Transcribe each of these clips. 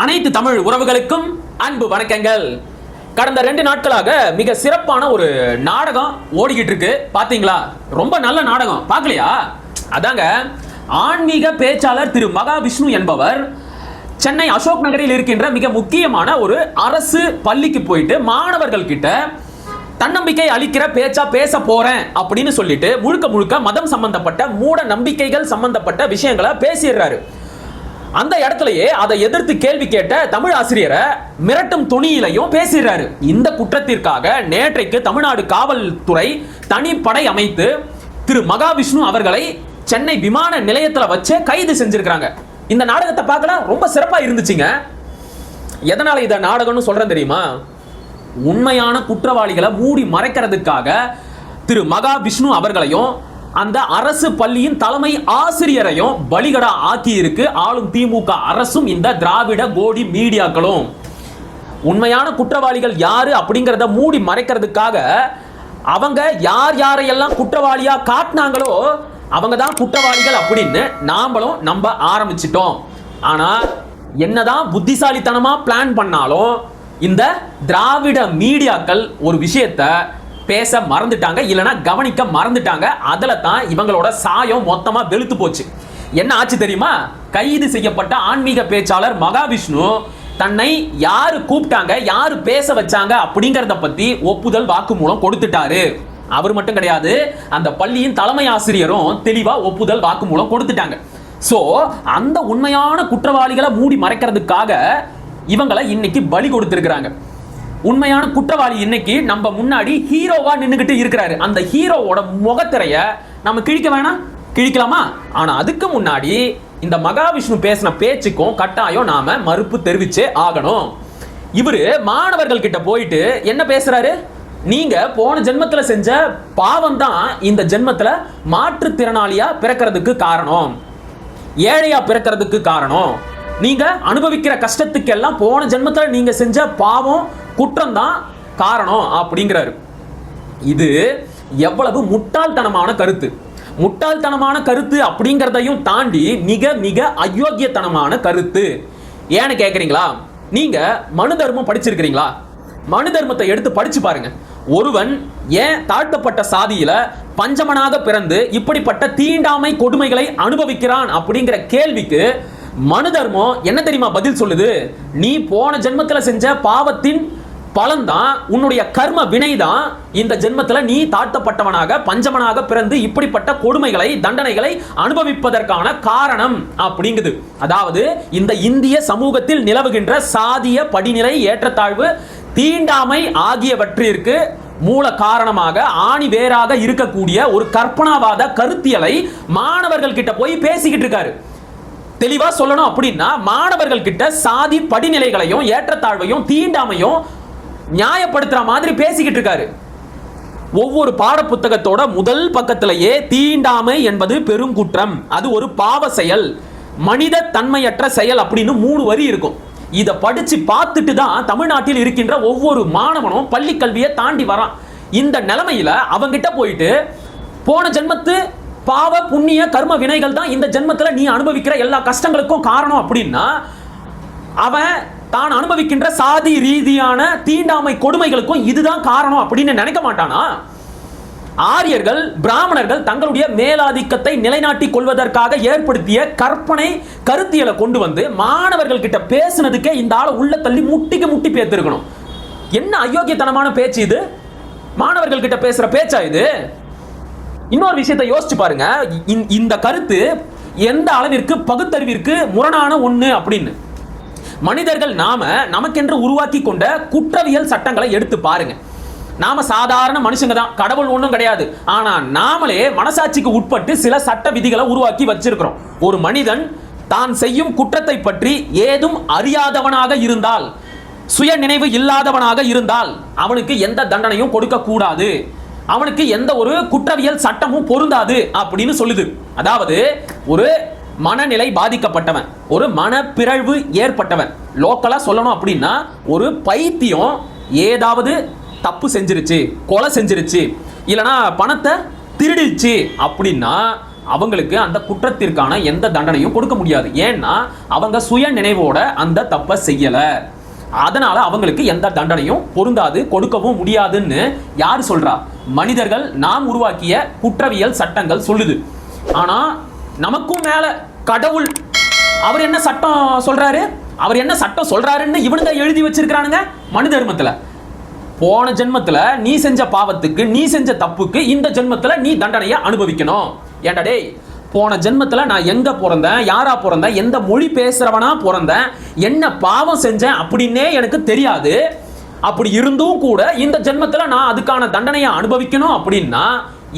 அனைத்து தமிழ் உறவுகளுக்கும் அன்பு வணக்கங்கள். கடந்த 2 நாட்களாக மிக சிறப்பான ஒரு நாடகம் ஓடிக்கிட்டு இருக்கு. பாத்தீங்களா? ரொம்ப நல்ல நாடகம். பார்க்கலையா? அதாங்க, ஆன்மீக பேச்சாளர் திரு மகாவிஷ்ணு என்பவர் சென்னை அசோக் நகரில் இருக்கின்ற மிக முக்கியமான ஒரு அரசு பள்ளிக்கு போயிட்டு மாணவர்கள் கிட்ட தன்னம்பிக்கை அளிக்கிற பேச்சா பேச போறேன் அப்படின்னு சொல்லிட்டு முழுக்க முழுக்க மதம் சம்பந்தப்பட்ட மூட நம்பிக்கைகள் சம்பந்தப்பட்ட விஷயங்களை பேசிடுறாரு. அந்த இடத்துலயே அதை எதிர்த்து கேள்வி கேட்ட தமிழ் ஆசிரியரை மிரட்டும் துணியிலையும் பேசிடுறாரு. இந்த குற்றத்திற்காக நேற்றைக்கு தமிழ்நாடு காவல்துறை தனிப்படை அமைத்து திரு மகாவிஷ்ணு அவர்களை சென்னை விமான நிலையத்தில் வச்சு கைது செஞ்சிருக்காங்க. இந்த நாடகத்தை பார்க்கல, ரொம்ப சிறப்பா இருந்துச்சுங்க. எதனால இத நாடகம்னு சொல்றேன் தெரியுமா? உண்மையான குற்றவாளிகளை மூடி மறைக்கிறதுக்காக திரு மகாவிஷ்ணு அவர்களையும் அந்த அரசு பள்ளியின் தலைமை ஆசிரியரையும் பலிகடா ஆக்கி இருக்கு ஆளும் திமுக அரசும் இந்த திராவிட கோடி மீடியாக்களும். உண்மையான குற்றவாளிகள் யாரு அப்படிங்கறத மூடி மறைக்கிறதுக்காக அவங்க யார் யாரையெல்லாம் குற்றவாளியா காட்டினாங்களோ அவங்க தான் குற்றவாளிகள் அப்படின்னு நாமளும் நம்ப ஆரம்பிச்சிட்டோம். ஆனா என்னதான் புத்திசாலித்தனமா பிளான் பண்ணாலும் இந்த திராவிட மீடியாக்கள் ஒரு விஷயத்தை பேச மறந்துட்டாங்க, இல்லனா கவனிக்க மறந்துட்டாங்க. அதுல தான் இவங்களோட சாயம் மொத்தமா வெளுத்து போச்சு. என்ன ஆச்சு தெரியுமா? கைது செய்யப்பட்ட ஆன்மீக பேச்சாளர் மகாவிஷ்ணு தன்னை யாரு கூப்பிட்டாங்க, யாரு பேச வச்சாங்க அப்படிங்கறத பத்தி ஒப்புதல் வாக்குமூலம் கொடுத்துட்டாரு. அவர் மட்டும் கிடையாது, அந்த பள்ளியின் தலைமை ஆசிரியரும் தெளிவா ஒப்புதல் வாக்குமூலம் கொடுத்துட்டாங்க. சோ அந்த உண்மையான குற்றவாளிகளை மூடி மறைக்கிறதுக்காக இவங்களை இன்னைக்கு பலி கொடுத்திருக்கிறாங்க. உண்மையான குற்றவாளி இன்னைக்கு நம்ம முன்னாடி ஹீரோவா நின்னுகிட்டு இருக்கிறாரு. அந்த ஹீரோவோட முகத்திரைய நம்ம கிழிக்க வேணாம்? கிழிக்கலாமா? ஆனா அதுக்கு முன்னாடி இந்த மகாவிஷ்ணு பேசின பேச்சுக்கும் கட்டாயம் நாம மறுப்பு தெரிவிச்சே ஆகணும். இவரு மாணவர்கள் கிட்ட போயிட்டு என்ன பேசுறாரு? நீங்க போன ஜென்மத்துல செஞ்ச பாவம் தான் இந்த ஜென்மத்துல மாற்றுத்திறனாளியா பிறக்கிறதுக்கு காரணம், ஏழையா பிறக்கிறதுக்கு காரணம். நீங்க அனுபவிக்கிற கஷ்டத்துக்கு எல்லாம் போன ஜென்மத்துல நீங்க செஞ்ச பாவம் குற்றம் தான் காரணம் அப்படிங்கிறாரு. இது எவ்வளவு முட்டாள்தனமான கருத்து! முட்டாள்தனமான கருத்து அப்படிங்கறதையும் தாண்டி மிக மிக அயோக்கியத்தனமான கருத்து. ஏன்னு கேக்குறீங்களா? நீங்க மனு தர்மம் படிச்சிருக்கிறீங்களா? மனு தர்மத்தை எடுத்து படிச்சு பாருங்க. ஒருவன் ஏன் தாழ்த்தப்பட்ட சாதியில பஞ்சமனாக பிறந்து இப்படிப்பட்ட தீண்டாமை கொடுமைகளை அனுபவிக்கிறான் அப்படிங்கிற கேள்விக்கு மனு தர்மம் என்ன தெரியுமா பதில் சொல்லுது? நீ போன ஜென்மத்துல செஞ்ச பாவத்தின் பலன் தான், உன்னுடைய கர்ம வினை தான் இந்த ஜென்மத்துல நீ தாழ்த்தப்பட்டவனாக பஞ்சமனாக பிறந்து இப்படிப்பட்ட கொடுமைகளை தண்டனைகளை அனுபவிப்பதற்கான காரணம் அப்படிங்குது. அதாவது இந்த இந்திய சமூகத்தில் நிலவுகின்ற சாதிய படிநிலை ஏற்றத்தாழ்வு தீண்டாமை ஆகியவற்றிற்கு மூல காரணமாக ஆணி வேறாக இருக்கக்கூடிய ஒரு கற்பனாவாத கருத்தியலை மாணவர்கள் கிட்ட போய் பேசிக்கிட்டு இருக்காரு. தெளிவா சொல்லணும் அப்படின்னா மாணவர்கள் கிட்ட சாதி படிநிலைகளையும் ஏற்றத்தாழ்வையும் தீண்டாமையும் நியாயப்படுத்துற மாதிரி பேசிக்கிட்டு இருக்காரு. ஒவ்வொரு பாட புத்தகத்தோட முதல் பக்கத்திலேயே தீண்டாமை என்பது பெருங்குற்றம், அது ஒரு பாவ செயல், மனித தன்மையற்ற செயல் அப்படின்னு 3 வரி இருக்கும். இதை படிச்சு பார்த்துட்டு தான் தமிழ்நாட்டில் இருக்கின்ற ஒவ்வொரு மாணவனும் பள்ளி கல்வியை தாண்டி வரான். இந்த நிலைமையில அவங்கிட்ட போயிட்டு போன ஜென்மத்து பாவ புண்ணிய கர்ம வினைகள் தான் இந்த ஜென்மத்துல நீ அனுபவிக்கிற எல்லா கஷ்டங்களுக்கும் காரணம் அப்படின்னா அவன் தான் அனுபவிக்கின்ற சாதி ரீதியான தீண்டாமை கொடுமைகளுக்கும் இதுதான் காரணம் அப்படின்னு நினைக்க மாட்டானா? ஆரியர்கள் பிராமணர்கள் தங்களுடைய மேலாதிக்கத்தை நிலைநாட்டிக் கொள்வதற்காக ஏற்படுத்திய கற்பனை கருத்தியலை கொண்டு வந்து மாணவர்கள் கிட்ட பேசினதுக்கே இந்த ஆளை உள்ள தள்ளி முட்டிக்கு முட்டி பேத்திருக்கணும். என்ன அயோக்கியத்தனமான பேச்சு இது! மாணவர்கள் கிட்ட பேசுற பேச்சா இது? இன்னொரு விஷயத்தை யோசிச்சு பாருங்க. இந்த கருத்து எந்த அளவிற்கு பகுத்தறிவிற்கு முரணான ஒண்ணு அப்படின்னு. மனிதர்கள் நமக்கென்று உருவாக்கி கொண்ட குற்றவியல் சட்டங்களை எடுத்து பாருங்க. நாம சாதாரண மனுஷங்க தான், கடவுள் ஒன்றும் கிடையாது. ஆனா நாமளே மனசாட்சிக்கு உட்பட்டு சில சட்ட விதிகளை உருவாக்கி வச்சிருக்கிறோம். ஒரு மனிதன் தான் செய்யும் குற்றத்தை பற்றி ஏதும் அறியாதவனாக இருந்தால், சுய நினைவு இல்லாதவனாக இருந்தால் அவனுக்கு எந்த தண்டனையும் கொடுக்க கூடாது, அவனுக்கு எந்த ஒரு குற்றவியல் சட்டமும் பொருந்தாது அப்படின்னு சொல்லுது. அதாவது ஒரு மனநிலை பாதிக்கப்பட்டவன், ஒரு மனப்பிறழ்வு ஏற்பட்டவன், லோக்கலா சொல்லணும் அப்படின்னா ஒரு பைத்தியம் ஏதாவது தப்பு செஞ்சிருச்சு, கொலை செஞ்சிருச்சு, இல்லனா பணத்தை திருடிச்சு அப்படின்னா அவங்களுக்கு அந்த குற்றத்திற்கான எந்த தண்டனையும் கொடுக்க முடியாது. ஏன்னா அவங்க சுய நினைவோட அந்த தப்பை செய்யல, அதனால அவங்களுக்கு எந்த தண்டனையும் பொருந்தாது, கொடுக்கவும் முடியாதுன்னு யார் சொல்றா? மனிதர்கள் நாம் உருவாக்கிய குற்றவியல் சட்டங்கள் சொல்லுது. ஆனா நமக்கும் மேல கடவுள் அவர் என்ன சட்டம் சொல்றாரு? அவர் என்ன சட்டம் சொல்றாருன்னு இவனுங்க எழுதி வச்சிருக்கானுங்க மனு தர்மத்துல. போன ஜென்மத்துல நீ செஞ்ச பாவத்துக்கு, நீ செஞ்ச தப்புக்கு இந்த ஜென்மத்துல நீ தண்டனையை அனுபவிக்கணும். ஏண்டா டேய், போன ஜென்மத்துல நான் எங்க பிறந்தேன், யாரா பிறந்தேன், எந்த மொழி பேசுறவனா பிறந்தேன், என்ன பாவம் செஞ்சேன் அப்படின்னே எனக்கு தெரியாது. அப்படி இருந்தும் கூட இந்த ஜென்மத்துல நான் அதுக்கான தண்டனையை அனுபவிக்கணும் அப்படின்னா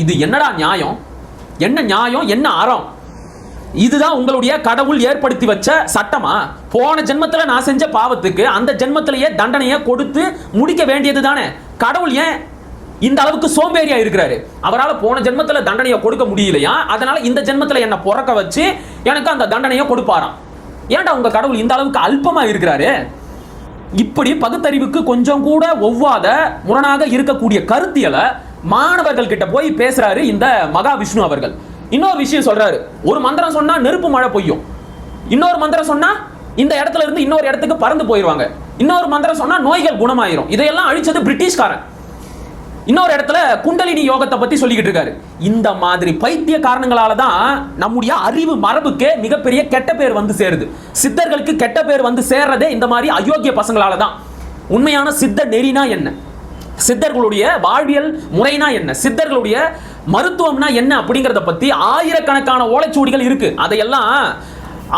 இது என்னடா நியாயம்? என்ன நியாயம்? என்ன அறம்? இதுதான் உங்களுடைய கடவுள் ஏற்படுத்தி வச்ச சட்டமா? போன ஜென்மத்துல நான் செஞ்ச பாவத்துக்கு அந்த ஜென்மத்திலேயே தண்டனையை கொடுத்து முடிக்க வேண்டியது தானே. கடவுள் ஏன் இந்த அளவுக்கு சோம்பேறியா இருக்கிறாரு? அவரால் போன ஜென்மத்துல தண்டனையை கொடுக்க முடியலையா, அதனால இந்த ஜென்மத்துல என்ன பிறக்க வச்சு எனக்கு அந்த தண்டனையை கொடுப்பாராம். ஏன்டா உங்க கடவுள் இந்த அளவுக்கு அல்பமா இருக்கிறாரு? இப்படி பகுத்தறிவுக்கு கொஞ்சம் கூட ஒவ்வாத முரணாக இருக்கக்கூடிய கருத்தியலை மாணவர்கள் கிட்ட போய் பேசுறாரு இந்த மகாவிஷ்ணு அவர்கள். இன்னொரு விஷயம் சொல்றாரு, ஒரு மந்திரம் சொன்னா நெருப்பு மழை பொய்யும், இன்னொரு மந்திரம் சொன்னா இந்த இடத்துல இருந்து இன்னொரு இடத்துக்கு பறந்து போயிருவாங்க, இன்னொரு மந்திரம் சொன்னா நோய்கள் குணமாயிரும். இதையெல்லாம் அழிச்சது பிரிட்டிஷ்காரன். இன்னொரு இடத்துல குண்டலினி யோகத்தை பத்தி சொல்லிக்கிட்டு இருக்காரு. இந்த மாதிரி பைத்திய காரணங்களால தான் நம்முடைய அறிவு மரபுக்கே மிகப்பெரிய கெட்ட பேர் வந்து சேருது. சித்தர்களுக்கு கெட்ட பேர் வந்து சேர்றதே இந்த மாதிரி அயோக்கிய பசங்களால தான். உண்மையான சித்த நெறினா என்ன, சித்தர்களுடைய வாழ்வியல் முறைனா என்ன, சித்தர்களுடைய மருத்துவம்னா என்ன அப்படிங்கறத பத்தி ஆயிரக்கணக்கான ஓலைச்சுவடிகள் இருக்கு. அதையெல்லாம்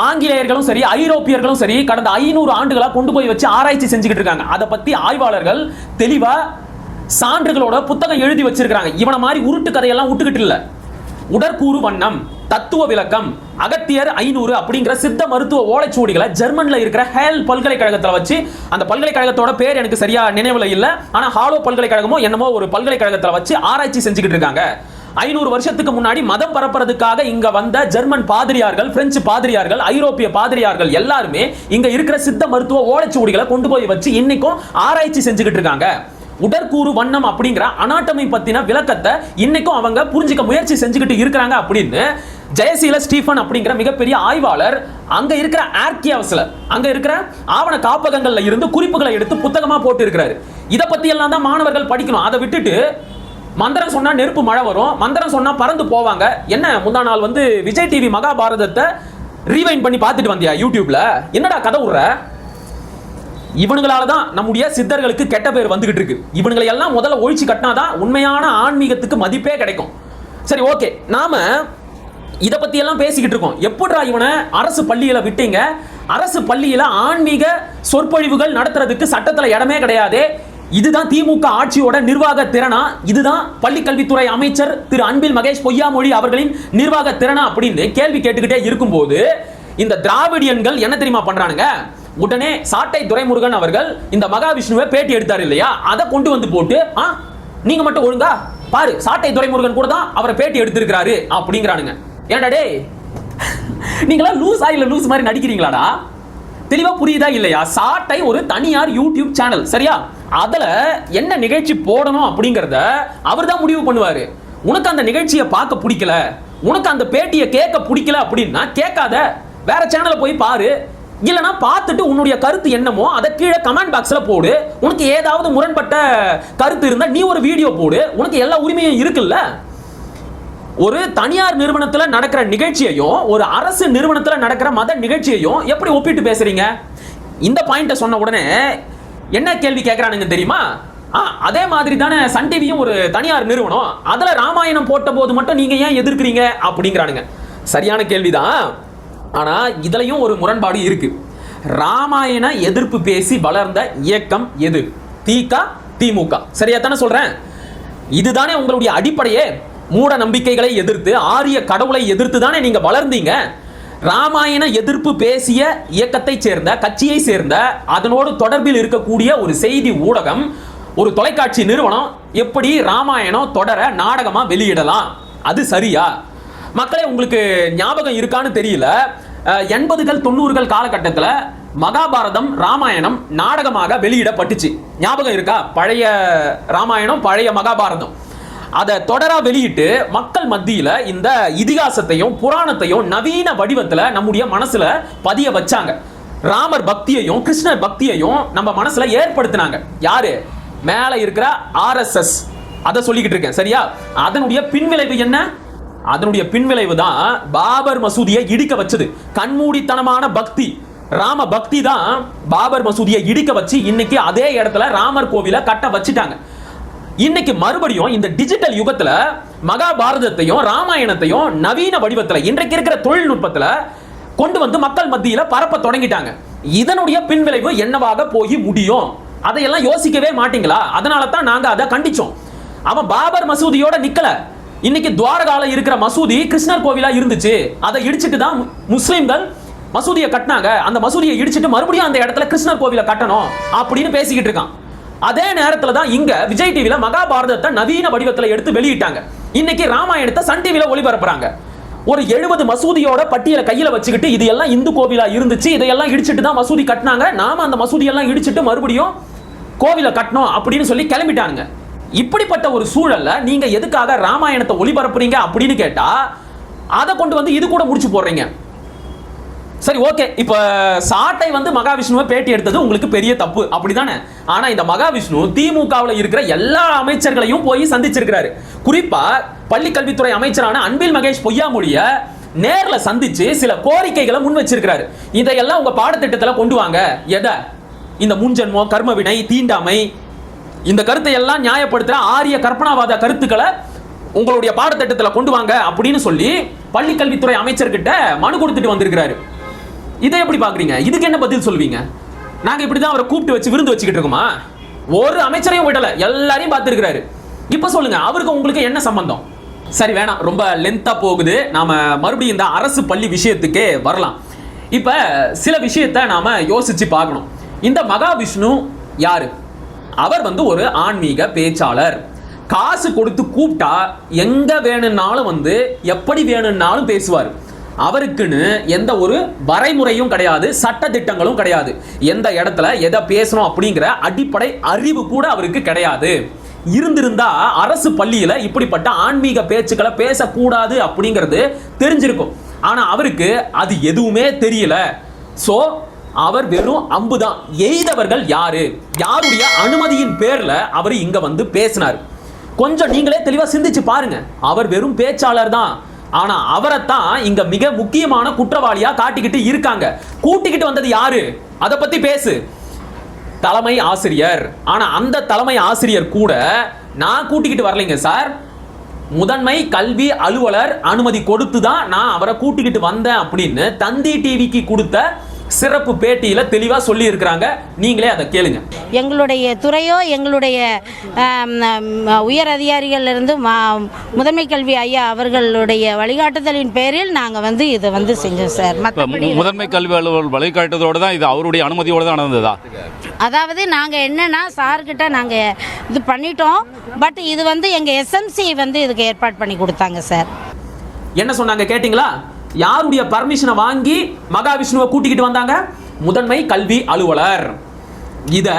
ஆங்கிலேயர்களும் சரி ஐரோப்பியர்களும் சரி கடந்த 500 ஆண்டுகளா கொண்டு போய் வச்சு ஆராய்ச்சி செஞ்சுக்கிட்டு இருக்காங்க. அதை பத்தி ஆய்வாளர்கள் தெளிவா சான்றுகளோட புத்தகம் எழுதி வச்சிருக்காங்க. இவன மாதிரி உருட்டு கதையெல்லாம் விட்டுக்கிட்டு இல்ல. உடற்கூறு வண்ணம், தத்துவ விளக்கம், அகத்தியர் 500 அப்படிங்கிற சித்த மருத்துவ ஓலைச்சுவடிகளை ஜெர்மன்ல இருக்கிற ஹேல் பல்கலைக்கழகத்துல வச்சு, அந்த பல்கலைக்கழகத்தோட பேர் எனக்கு சரியா நினைவுல இல்ல, ஆனா ஹாலோ பல்கலைக்கழகமோ என்னமோ ஒரு பல்கலைக்கழகத்துல வச்சு ஆராய்ச்சி செஞ்சுக்கிட்டு இருக்காங்க. 500 வருஷத்துக்கு முன்னாடி மதம் பரப்புறதுக்காக இங்க வந்த ஜெர்மன் பாதிரியார்கள், பிரெஞ்சு பாதிரியார்கள், ஐரோப்பிய பாதிரியார்கள் எல்லாருமே இங்க இருக்கிற சித்த மருத்துவ ஓலைச்சுவடிகளை கொண்டு போய் வச்சு இன்னைக்கும் ஆராய்ச்சி செஞ்சுக்கிட்டு இருக்காங்க. உடற்கூறு வண்ணம் அப்படிங்கிற அனாட்டமி பத்தின விளக்கத்தை இன்னைக்கும் அவங்க புரிஞ்சுக்க முயற்சி செஞ்சுக்கிட்டு இருக்கிறாங்க அப்படின்னு ஜெயசீல ஸ்டீஃபன் அப்படிங்கிற மிகப்பெரிய ஆய்வாளர் அங்க இருக்கிற ஆர்கியாவ்ஸ்ல, அங்க இருக்கிற ஆவண காப்பகங்கள்ல இருந்து குறிப்புகளை எடுத்து புத்தகமா போட்டு இருக்கிறாரு. இத பத்தி எல்லாம் தான் மாணவர்கள் படிக்கணும். அதை விட்டுட்டு மந்திரம் சொன்னா நெருப்பு மழை வரும், மந்திரம் சொன்னா பறந்து போவாங்க. என்ன முந்தா நாள் வந்து விஜய் டிவி மகாபாரதத்தை ரீவைண்ட் பண்ணி பார்த்துட்டு வந்தியா யூடியூப்ல? என்னடா கதை விடுற? இவனுங்களால தான் நம்முடைய சித்தர்களுக்கு கெட்ட பேர் வந்துகிட்டு இருக்கு. இவனுங்களை எல்லாம் முதல்ல ஒழிச்சு கட்டினாதான் உண்மையான ஆன்மீகத்துக்கு மதிப்பே கிடைக்கும். சரி, ஓகே, நாம இத பத்தி எல்லாம் பேசிக்கிட்டு இருக்கோம். எப்படிடா இவனை அரசு பள்ளியில விட்டீங்க? அரசு பள்ளியில ஆன்மீக சொற்பொழிவுகள் நடத்துறதுக்கு சட்டத்துல இடமே கிடையாது. இதுதான் திமுக ஆட்சியோட நிர்வாக திறனா? இதுதான் பள்ளி கல்வித்துறை அமைச்சர் திரு அன்பில் மகேஷ் பொய்யாமொழி அவர்களின் நிர்வாக திறனா அப்படின்னு கேள்வி கேட்டுக்கிட்டே இருக்கும்போது இந்த திராவிடியன்கள் என்ன தெரியுமா பண்றானுங்க? உடனே சாட்டை துரைமுருகன் அவர்கள் இந்த மகாவிஷ்ணுவை பேட்டி எடுத்தார் இல்லையா, அதை கொண்டு வந்து போட்டு நீங்க மட்டும் ஒழுங்கா பாரு, சாட்டை துரைமுருகன் கூட தான் அவரை பேட்டி எடுத்திருக்கிறாரு அப்படிங்கிறானுங்க. ஏன்டா டே, நீங்களா லூஸ் இல்ல லூஸ் மாதிரி நடிக்கிறீங்களாடா? தெளிவா புரியுதா இல்லையா? சாட்டை ஒரு தனியார் யூடியூப் சேனல், சரியா? அதுல என்ன நிகழ்ச்சி போடணும் அப்படிங்கறத அவர் தான் முடிவு பண்ணுவாரு. உனக்கு அந்த நிகழ்ச்சியை பார்க்க பிடிக்கல, உனக்கு அந்த பேட்டியை கேட்க பிடிக்கல அப்படின்னா கேட்காத, வேற சேனலை போய் பாரு. இல்லனா பார்த்துட்டு உன்னுடைய கருத்து என்னமோ அதை கீழே கமெண்ட் பாக்ஸ்ல போடு. உனக்கு ஏதாவது முரண்பட்ட கருத்து இருந்தா நீ ஒரு வீடியோ போடு. உனக்கு எல்லா உரிமையும் இருக்குல்ல. ஒரு தனியார் நிறுவனத்துல நடக்கிற நிகழ்ச்சியையும் ஒரு அரசு நிறுவனத்துல நடக்கிற மத நிகழ்ச்சியையும் எப்படி ஒப்பிட்டு பேசுறீங்க? இந்த பாயிண்ட சொன்ன உடனே என்ன கேள்வி கேட்கறானுங்க தெரியுமா? அதே மாதிரி தானே சன் டிவியும் ஒரு தனியார் நிறுவனம், அதுல ராமாயணம் போட்ட போது மட்டும் நீங்க ஏன் எதிர்க்கிறீங்க அப்படிங்கிறானுங்க. சரியான கேள்விதான். ஆனா இதுலயும் ஒரு முரண்பாடு இருக்கு. ராமாயண எதிர்ப்பு பேசி வளர்ந்த இயக்கம் எது? திமுக. சரியா தானே சொல்றேன்? இதுதானே உங்களுடைய அடிப்படையே. மூட நம்பிக்கைகளை எதிர்த்து, ஆரிய கடவுளை எதிர்த்து தானே நீங்க வளர்ந்தீங்க. ராமாயண எதிர்ப்பு பேசிய இயக்கத்தை சேர்ந்த, கட்சியை சேர்ந்த, அதனோடு தொடர்பில் இருக்கக்கூடிய ஒரு செய்தி ஊடகம், ஒரு தொலைக்காட்சி நிறுவனம் எப்படி ராமாயணம் தொடர நாடகமா வெளியிடலாம்? அது சரியா? மக்களே, உங்களுக்கு ஞாபகம் இருக்கான்னு தெரியல, 80கள் 90கள் காலகட்டத்தில் மகாபாரதம் ராமாயணம் நாடகமாக வெளியிடப்பட்டுச்சு. ஞாபகம் இருக்கா? பழைய ராமாயணம், பழைய மகாபாரதம். அதை தொடரா வெளியிட்டு மக்கள் மத்தியில இந்த இதிகாசத்தையும் புராணத்தையும் நவீன வடிவத்துல நம்முடைய மனசுல பதிய வச்சாங்க. ராமர் பக்தியையும் கிருஷ்ணர் பக்தியையும் நம்ம மனசுல ஏற்படுத்தினாங்க. யாரு? மேல இருக்கிற RSS. அதை சொல்லிக்கிட்டு இருக்கேன், சரியா? அதனுடைய பின்விளைவு என்ன? அதனுடைய பின்விளைவு தான் பாபர் மசூதியை இடிக்க வச்சது. கண்மூடித்தனமான பக்தி, ராம பக்தி தான் பாபர் மசூதியை இடிக்க வச்சு இன்னைக்கு அதே இடத்துல ராமர் கோவிலை கட்ட வச்சிட்டாங்க. இன்னைக்கு மறுபடியும் இந்த டிஜிட்டல் யுகத்துல மகாபாரதத்தையும் ராமாயணத்தையும் நவீன வடிவத்துல இன்றைக்கு இருக்கிற தொழில்நுட்பத்துல கொண்டு வந்து மக்கள் மத்தியில பரப்ப தொடங்கிட்டாங்க. இதனுடைய பின்விளைவு என்னவாக போய் முடியும்? அதையெல்லாம் யோசிக்கவே மாட்டீங்களா? அதனால தான் நாங்க அதை கண்டிச்சோம். அவன் பாபர் மசூதியோட நிக்கல. இன்னைக்கு துவாரகால இருக்கிற மசூதி கிருஷ்ணர் கோவிலா இருந்துச்சு, அதை இடிச்சிட்டு தான் முஸ்லிம்கள் மசூதியை கட்டினாங்க. அந்த மசூதியை இடிச்சிட்டு மறுபடியும் அந்த இடத்துல கிருஷ்ணர் கோவிலை கட்டணும் அப்படின்னு பேசிக்கிட்டு இருக்கான். அதே நேரத்துல தான் இங்க விஜய் டிவில மகாபாரதத்தை நவீன வடிவத்துல எடுத்து வெளியிட்டாங்க. இன்னைக்கு ராமாயணத்தை சன் டிவில ஒளிபரப்புறாங்க. ஒரு 70 மசூதியோட பட்டியலை கையில வச்சுக்கிட்டு இது எல்லாம் இந்து கோவிலா இருந்துச்சு, இதையெல்லாம் இடிச்சிட்டு தான் மசூதி கட்டினாங்க, நாம அந்த மசூதியெல்லாம் இடிச்சிட்டு மறுபடியும் கோவிலை கட்டணும் அப்படின்னு சொல்லி கிளம்பிட்டாங்க. இப்படிப்பட்ட ஒரு சூழல்ல நீங்க எதுக்காக ராமாயணத்தை ஒளிபரப்புறீங்க அப்படின்னு கேட்டா அதை கொண்டு வந்து இது கூட முடிச்சு போடுறீங்க. சரி, ஓகே. இப்ப சாட்டை வந்து மகாவிஷ்ணுவை பேட்டி எடுத்தது உங்களுக்கு பெரிய தப்பு, அப்படிதானே? ஆனா இந்த மகாவிஷ்ணு திமுகவில் இருக்கிற எல்லா அமைச்சர்களையும் போய் சந்திச்சிருக்கிறாரு. குறிப்பா பள்ளி கல்வித்துறை அமைச்சரான அன்பில் மகேஷ் பொய்யாமொழிய நேர்ல சந்திச்சு சில கோரிக்கைகளை முன் வச்சிருக்கிறாரு. இதையெல்லாம் உங்க பாடத்திட்டத்துல கொண்டு வாங்க. எதை? இந்த முன்ஜென்மோ, கர்மவினை, தீண்டாமை, இந்த கருத்தை எல்லாம் நியாயப்படுத்துற ஆரிய கற்பனாவாத கருத்துக்களை உங்களுடைய பாடத்திட்டத்தில் கொண்டு வாங்க அப்படின்னு சொல்லி பள்ளி கல்வித்துறை அமைச்சர்கிட்ட மனு கொடுத்துட்டு வந்திருக்கிறாரு. இதை எப்படி பாக்குறீங்க? இதுக்கு என்ன பதில் சொல்வீங்க? நாங்க இப்படிதான் அவரை கூப்பிட்டு வச்சு விருந்து வச்சுக்கிட்டு இருக்கோமா? ஒரு அமைச்சரையும் விடல, எல்லாரையும் பார்த்திருக்கிறாரு. இப்ப சொல்லுங்க, அவருக்கு உங்களுக்கு என்ன சம்பந்தம்? சரி, வேணாம், ரொம்ப லென்த்தா போகுது. நாம மறுபடியும் இந்த அரசு பள்ளி விஷயத்துக்கே வரலாம். இப்ப சில விஷயத்தை நாம யோசிச்சு பார்க்கணும். இந்த மகாவிஷ்ணு யாரு? அவர் வந்து ஒரு ஆன்மீக பேச்சாளர். காசு கொடுத்து கூப்பிட்டா எங்க வேணும்னாலும் வந்து எப்படி வேணும்னாலும் பேசுவார். அவருக்குன்னு எந்த ஒரு வரைமுறையும் கிடையாது, சட்ட திட்டங்களும் கிடையாது. எந்த இடத்துல எதை பேசணும் அப்படிங்கிற அடிப்படை அறிவு கூட அவருக்கு கிடையாது. இருந்திருந்தா அரசு பள்ளியில இப்படிப்பட்ட ஆன்மீக பேச்சுக்களை பேசக்கூடாது அப்படிங்கிறது தெரிஞ்சிருக்கும். ஆனா அவருக்கு அது எதுவுமே தெரியல. சோ அவர் வெறும் அம்புதான். எய்தவர்கள் யாரு? யாருடைய அனுமதியின் பேர்ல அவர் இங்க வந்து பேசினார்? கொஞ்சம் நீங்களே தெளிவா சிந்திச்சு பாருங்க. அவர் வெறும் பேச்சாளர் தான். ஆனா அவரைத்தான் இங்க மிக முக்கியமான குற்றவாளியா காட்டிக்கிட்டு இருக்காங்க. கூட்டிக்கிட்டு வந்தது யாரு? அதை பத்தி பேசு. தலைமை ஆசிரியர். ஆனா அந்த தலைமை ஆசிரியர் கூட நான் கூட்டிக்கிட்டு வரலைங்க சார், முதன்மை கல்வி அலுவலர் அனுமதி கொடுத்து தான் நான் அவரை கூட்டிக்கிட்டு வந்தேன் அப்படின்னு தந்தி டிவிக்கு கொடுத்த சிறப்பு பேட்டியில தெளிவா சொல்லி இருக்கிறாங்க. நீங்களே அதை கேளுங்க. எங்களுடைய துறையோ எங்களுடைய உயர் அதிகாரிகள் இருந்து முதன்மை கல்வி ஐயா அவர்களுடைய வழிகாட்டுதலின் பேரில் நாங்கள் வந்து இதை வந்து செஞ்சோம் சார். முதன்மை கல்வி அலுவலர் வழிகாட்டுதலோடு தான், இது அவருடைய அனுமதியோடு தான் நடந்ததா? அதாவது நாங்கள் என்னன்னா சார்கிட்ட நாங்கள் இது பண்ணிட்டோம். பட் இது வந்து எங்கள் SMC வந்து இதுக்கு ஏற்பாடு பண்ணி கொடுத்தாங்க சார். என்ன சொன்னாங்க கேட்டிங்களா? யாருடைய பர்மிஷனை வாங்கி மகாவிஷ்ணுவை கூட்டிக்கிட்டு வந்தாங்க? முதன்மை கல்வி அலுவலர். இத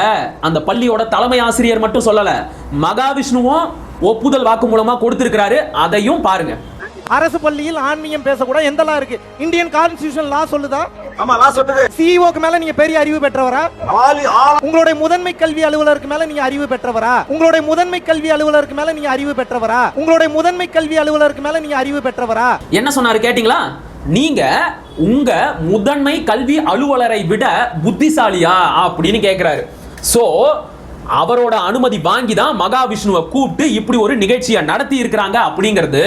அந்த பள்ளியோட தலைமை ஆசிரியர் மட்டும் சொல்லல, மகாவிஷ்ணுவும் ஒப்புதல் வாக்கு மூலமா கொடுத்திருக்கிறாரு. அதையும் பாருங்க. அரசு பள்ளியில் ஆன்மீகம் பேசக்கூடாது எந்த லா இருக்கு? இந்தியன் கான்ஸ்டிடியூஷன் லா சொல்லுதா? ஆமா, லா சொல்லுது. சிஇஓக்கு மேல நீங்க பெரிய அறிவு பெற்றவரா? உங்களுடைய முதன்மை கல்வி அலுவலருக்கு மேல நீங்க அறிவு பெற்றவரா? உங்களுடைய முதன்மை கல்வி அலுவலருக்கு மேல நீங்க அறிவு பெற்றவரா? உங்களுடைய முதன்மை கல்வி அலுவலருக்கு மேல நீங்க அறிவு பெற்றவரா? என்ன சொன்னாரு கேட்டிங்களா? நீங்க உங்க முதன்மை கல்வி அலுவலரை விட புத்திசாலியா அப்படின்னு கேட்கிறாரு. சோ அவரோட அனுமதி வாங்கி தான் மகாவிஷ்ணுவை கூப்பிட்டு இப்படி ஒரு நிகழ்ச்சியை நடத்தி இருக்கிறாங்க அப்படிங்கிறது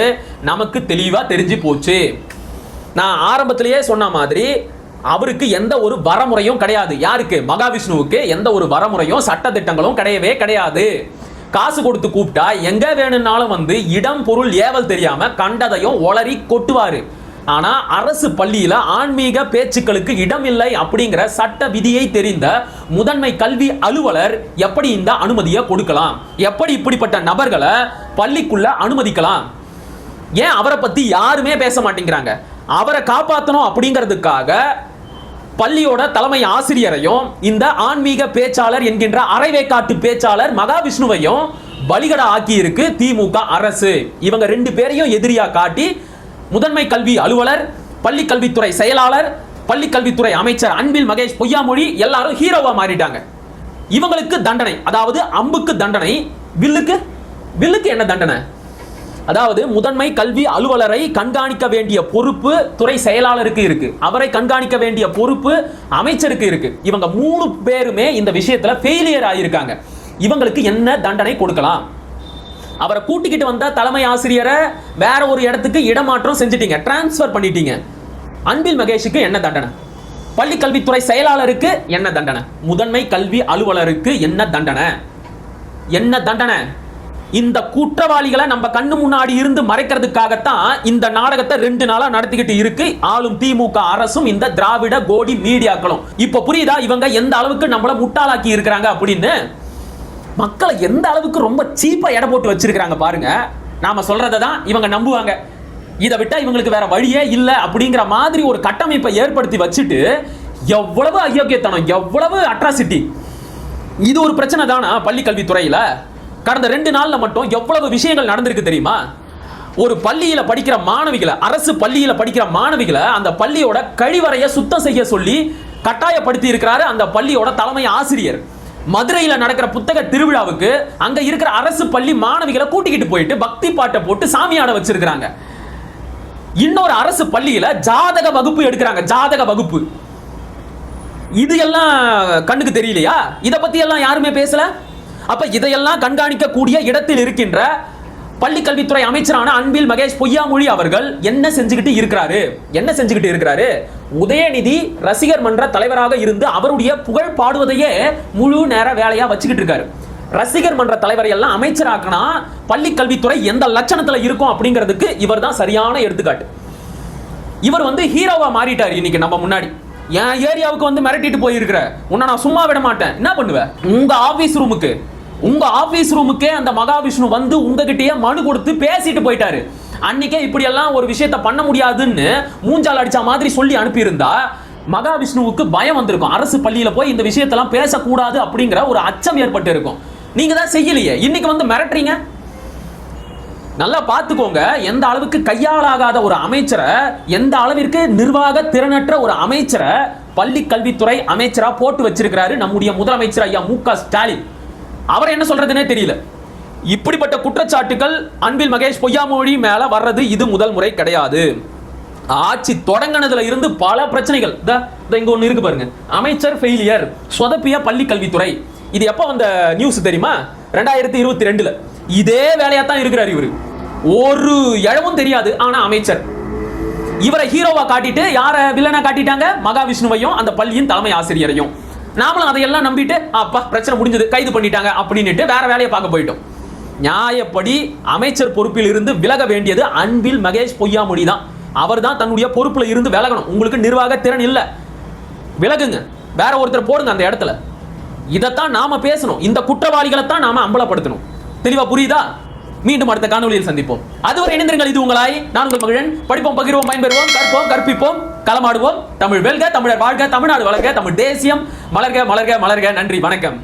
நமக்கு தெளிவா தெரிஞ்சு போச்சு. நான் ஆரம்பத்திலேயே சொன்ன மாதிரி அவருக்கு எந்த ஒரு வரமுறையும் கிடையாது. யாருக்கு? மகாவிஷ்ணுவுக்கு எந்த ஒரு வரமுறையும் சட்ட திட்டங்களும் கிடையவே கிடையாது. காசு கொடுத்து கூப்பிட்டா எங்க வேணும்னாலும் வந்து இடம் பொருள் ஏவல் தெரியாம கண்டதையும் ஒளரி கொட்டுவாரு. ஆனா அரசு பள்ளியில ஆன்மீக பேச்சுக்களுக்கு இடம் இல்லை அப்படிங்கிற சட்ட விதியை தெரிந்த முதன்மை கல்வி அலுவலர் எப்படி இந்த அனுமதியை கொடுக்கலாம்? எப்படி இப்படிப்பட்ட நபர்களை பள்ளிக்குள்ள அனுமதிக்கலாம்? ஏன் அவரை பத்தி யாருமே பேச மாட்டேங்கிறாங்க? அவரை காப்பாற்றணும் அப்படிங்கிறதுக்காக பள்ளியோட தலைமை ஆசிரியரையும் இந்த ஆன்மீக பேச்சாளர் என்கின்ற அரைவேக்காட்டு பேச்சாளர் மகாவிஷ்ணுவையும் பலிகடா ஆக்கி இருக்கு திமுக அரசு. இவங்க 2 பேரையும் எதிரியா காட்டி முதன்மை கல்வி அலுவலர், பள்ளி கல்வித்துறை செயலாளர், பள்ளி கல்வித்துறை அமைச்சர் அன்பில் மகேஷ் பொய்யாமொழி எல்லாரும் ஹீரோவா மாறிட்டாங்க. இவங்களுக்கு தண்டனை, அதாவது அம்புக்கு தண்டனை, வில்லுக்கு என்ன தண்டனை? அதாவது முதன்மை கல்வி அலுவலரை கண்காணிக்க வேண்டிய பொறுப்பு துறை செயலாளருக்கு இருக்கு, அவரை கண்காணிக்க வேண்டிய பொறுப்பு அமைச்சருக்கு இருக்கு. இவங்க 3 பேருமே இந்த விஷயத்துல ஃபெயிலியர் ஆகியிருக்காங்க. இவங்களுக்கு என்ன தண்டனை கொடுக்கலாம்? அவரை கூட்டிக்கிட்டு வந்த தலைமை ஆசிரியரை வேற ஒரு இடத்துக்கு இடமாற்றம் செஞ்சிட்டீங்க, டிரான்ஸ்பர் பண்ணிட்டீங்க. அன்பில் மகேஷுக்கு என்ன தண்டனை? பள்ளி கல்வித்துறை செயலாளருக்கு என்ன தண்டனை? முதன்மை கல்வி அலுவலருக்கு என்ன தண்டனை? என்ன தண்டனை? இந்த குற்றவாளிகளை நம்ம கண்ணு முன்னாடி இருந்து மறைக்கிறதுக்காகத்தான் இந்த நாடகத்தை 2 நாளா நடத்திக்கிட்டு இருக்கு ஆளும் திமுக அரசும் இந்த திராவிட கோடி மீடியாக்களும். இப்ப புரியுதா இவங்க எந்த அளவுக்கு நம்மள முட்டாளாக்கி இருக்கிறாங்க அப்படின்னு? மக்களை எந்த அளவுக்கு ரொம்ப சீப்பா எடை போட்டு வச்சிருக்காங்க பாருங்க. நாம சொல்றதை தான் இவங்க நம்புவாங்க. இதை விட்டா இவங்களுக்கு வேற வழியே இல்லை அப்படிங்கிற மாதிரி ஒரு கட்டமைப்பை ஏற்படுத்தி வச்சுட்டு எவ்வளவு அயோக்கியத்தனம், எவ்வளவு அட்ராசிட்டி. இது ஒரு பிரச்சனை தானா பள்ளி கல்வித்துறையில? கடந்த 2 நாள்ல மட்டும் எவ்வளவு விஷயங்கள் நடந்திருக்கு தெரியுமா? ஒரு பள்ளியில படிக்கிற மாணவிகளை, அரசு பள்ளியில படிக்கிற மாணவிகளை அந்த பள்ளியோட கழிவறையை சுத்தம் செய்ய சொல்லி கட்டாயப்படுத்தி இருக்கிறாரு அந்த பள்ளியோட தலைமை ஆசிரியர். மதுரையில் நடக்கிற புத்தக திருவிழாவுக்கு அங்க இருக்கிற அரசு பள்ளி மாணவிகளை கூட்டிக்கிட்டு போயிட்டு பக்தி பாட்டை போட்டு சாமியாட வச்சிருக்காங்க. இன்னொரு அரசு பள்ளியில ஜாதக வகுப்பு எடுக்கிறாங்க, ஜாதக வகுப்பு. இது எல்லாம் கண்ணுக்கு தெரியலையா? இத பத்தி எல்லாம் யாருமே பேசல. அப்ப இதையெல்லாம் கண்காணிக்க கூடிய இடத்தில் இருக்கின்ற பள்ளி கல்வித்துறை அமைச்சரான அன்பில் மகேஷ் பொய்யாமொழி அவர்கள் என்ன செஞ்சுக்கிட்டு இருக்கிறாரு? உதயநிதி ரசிகர் மன்ற தலைவராக இருந்து அவருடைய புகழ் பாடுவதையே முழு நேர வேலையா வச்சுக்கிட்டு இருக்காரு. ரசிகர் மன்ற தலைவரை எல்லாம் அமைச்சராக்கனா பள்ளி கல்வித்துறை எந்த லட்சணத்துல இருக்கும் அப்படிங்கிறதுக்கு இவர் தான் சரியான எடுத்துக்காட்டு. இவர் ஹீரோவா மாறிட்டார் இன்னைக்கு நம்ம முன்னாடி. என் ஏரியாவுக்கு மிரட்டிட்டு போயிருக்கிற உன்னை நான் சும்மா விட மாட்டேன், என்ன பண்ணுவேன்? உங்க ஆபீஸ் ரூமுக்கே அந்த மகாவிஷ்ணு உங்ககிட்டயே மனு கொடுத்து பேசிட்டு போயிட்டாரு. அன்னைக்கே இப்படி எல்லாம் ஒரு விஷயத்தை பண்ண முடியாதுன்னு மூஞ்சால் அடிச்ச மாதிரி சொல்லி அனுப்பியிருந்தா மகாவிஷ்ணுவுக்கு பயம் வந்திருக்கும். அரசு பள்ளியில போய் இந்த விஷயத்தெல்லாம் பேசக்கூடாது அப்படிங்கிற ஒரு அச்சம் ஏற்பட்டு இருக்கும். நீங்க தான் செய்யலையே, இன்னைக்கு மிரட்டுறீங்க. நல்லா பார்த்துக்கோங்க, எந்த அளவுக்கு கையாளாகாத ஒரு அமைச்சரை, எந்த அளவிற்கு நிர்வாக திறனற்ற ஒரு அமைச்சரை பள்ளி கல்வித்துறை அமைச்சரா போட்டு வச்சிருக்கிறாரு நம்முடைய முதலமைச்சர் ஐயா மு.க. ஸ்டாலின். அவர் என்ன சொல்றதுன்னே தெரியல. இப்படிப்பட்ட குற்றச்சாட்டுகள் அன்பில் மகேஷ் பொய்யாமொழி மேல வர்றது இது முதல் முறை கிடையாது. ஆட்சி தொடங்கினதுல இருந்து பல பிரச்சனைகள். இங்க ஒண்ணு இருக்கு பாருங்க, அமைச்சர் ஃபெயிலியர், சொதப்பிய பள்ளி கல்வித்துறை. இது எப்ப வந்த நியூஸ் தெரியுமா? 2022ல. இதே வேலையா தான் இருக்கிறார் இவரு. ஒரு இழவும் தெரியாது. ஆனா அமைச்சர் இவரை ஹீரோவா காட்டிட்டு யார வில்லனா காட்டிட்டாங்க? மகாவிஷ்ணுவையும் அந்த பள்ளியின் தலைமை ஆசிரியரையும். நாமளும் அதையெல்லாம் நம்பிட்டு அப்பா பிரச்சனை முடிஞ்சது, கைது பண்ணிட்டாங்க அப்படின்னுட்டு வேற வேலையை பார்க்க போயிட்டோம். நியாயப்படி அமைச்சர் பொறுப்பில் இருந்து விலக வேண்டியது அன்பில் மகேஷ் பொய்யாமொழி தான். அவர் தான் தன்னுடைய பொறுப்புல இருந்து விலகணும். உங்களுக்கு நிர்வாக திறன் இல்ல, விலகுங்க, வேற ஒருத்தர் போடுங்க அந்த இடத்துல. இதைத்தான் நாம பேசணும். இந்த குற்றவாளிகளை தான் நாம அம்பலப்படுத்தணும். தெளிவா புரியுதா? மீண்டும் அடுத்த காணொலியில் சந்திப்போம். அதுவரை இணைந்திருங்கள். இது உங்களாய் நான் உங்கள் மகிழன். படிப்போம், பகிர்வோம், பயன்பெறுவோம், கற்போம், கற்பிப்போம், களமாடுவோம். தமிழ் வெல்க, தமிழர் வாழ்க, தமிழ்நாடு வளர்க, தமிழ் தேசியம் மலர்க, மலர்க, மலர்க. நன்றி, வணக்கம்.